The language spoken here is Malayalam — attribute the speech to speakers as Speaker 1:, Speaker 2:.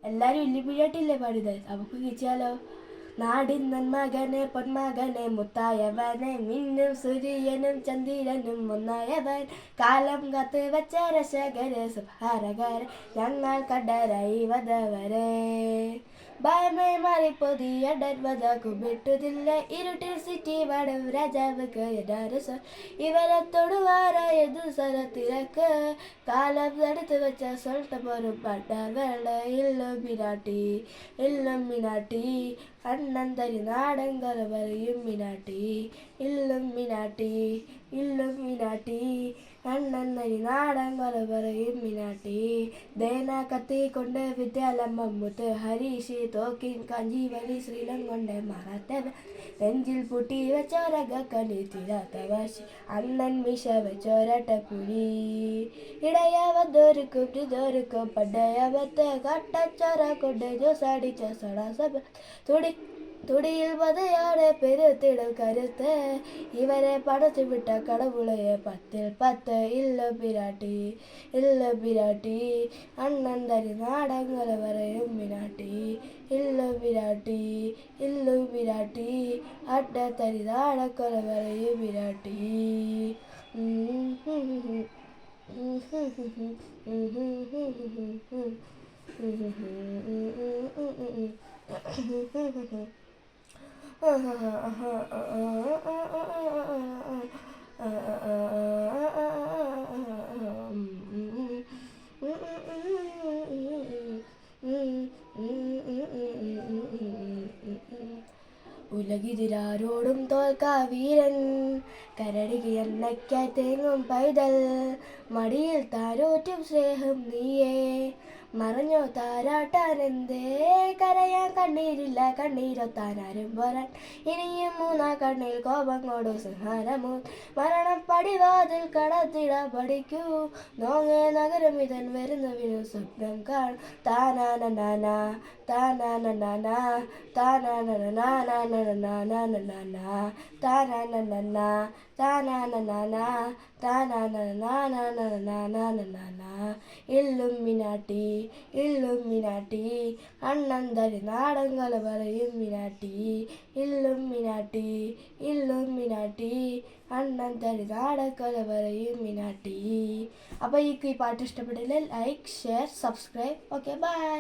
Speaker 1: എല്ലാരും ഇല്ലിപ്പിഴാട്ടില്ലേ പാടിയത്, നമുക്ക് കിച്ചാലോ. നാടിൻ നന്മകനെ പൊന്മകനെ മുത്തായവനെ മിന്നും സൂര്യനും ചന്ദ്രനും ഒന്നായവൻ കാലം കാത്ത് വെച്ച രസകരെ സുഭാരകരെ ഞങ്ങൾ കണ്ടരായി വധവരെ ഭയമേ മാറിപ്പോതിയ ഡർവത കുമ്പിട്ടുതില്ല ഇരുട്ടിൽ സിറ്റി വടം രാജാവുക്ക് യഥാരസ ഇവരെ തൊടുവാറായതു സരത്തിരക്ക് കാലം തടുത്തു വെച്ച സ്വൽട്ടമൊരു പട്ട വേള ഇല്ലും മിനാട്ടി അണ്ണൻ തരി നാടൻ കല പറയും മിനാട്ടി ഇല്ലും മിനാട്ടി അണ്ണൻ തരി നാടൻ കല പറയും മിനാട്ടി ദേന കത്തിക്കൊണ്ട് വിദ്യാലയം മമ്മൂത്ത് ഹരീഷ് തോക്കിൻ കാഞ്ചീവരി ശ്രീലങ്കൊണ്ട് മറാത്തവ നെഞ്ചിൽ പൂട്ടി വെച്ചോരകണി തീരാത്ത വാശി അണ്ണൻ മിഷ വെച്ചോരട്ടപ്പുഴി ഇടയാവതൊരുക്കും ഇതൊരുക്കും പണ്ടയാവത്ത് കട്ടച്ചോര കൊണ്ട് ജോസടിച്ച സടാസഭ തുടിയിൽ പതയോടെ പെരുത്തിടും കരുത്ത് ഇവരെ പടച്ചു വിട്ട കടവുളയെ 10 ഇല്ല പിരാട്ടി അണ്ണൻ തരി നാടങ്ങൾ പറയും മിനാട്ടി ഇല്ല പിരാട്ടി അഡ തരി നാടക്കൊല പറയും പിരാട്ടി ഉലകിതിരാരോടും തോൽക്കാ വീരൻ കരടിക്ക് എണ്ണയ്ക്കായി തേങ്ങും പൈതൽ മടിയിൽ താരോറ്റും സ്നേഹം നീയേ മറഞ്ഞോ താരാട്ടാനെന്തേ കരയാൻ കണ്ണീരില്ല കണ്ണീരൊത്താനാരും പോരാൻ ഇനിയും 3 കണ്ണിൽ കോപം കൊടു സിംഹാരമോ മരണം പടിവാതിൽ കടത്തിട പഠിക്കൂ നോങ്ങേ നഗരം ഇതൻ വരുന്നവിനു സ്വപ്നം കാണും താനാന ഇല്ലും മിനാട്ടി അണ്ണൻ തരി നാടങ്ങൾ പറയും മിനാട്ടി ഇല്ലും മിനാട്ടി അണ്ണൻ തരി നാടങ്ങൾ പറയും മിനാട്ടി. അപ്പോൾ ഈ പാട്ട് ഇഷ്ടപ്പെട്ടില്ലേ like share subscribe. Okay by.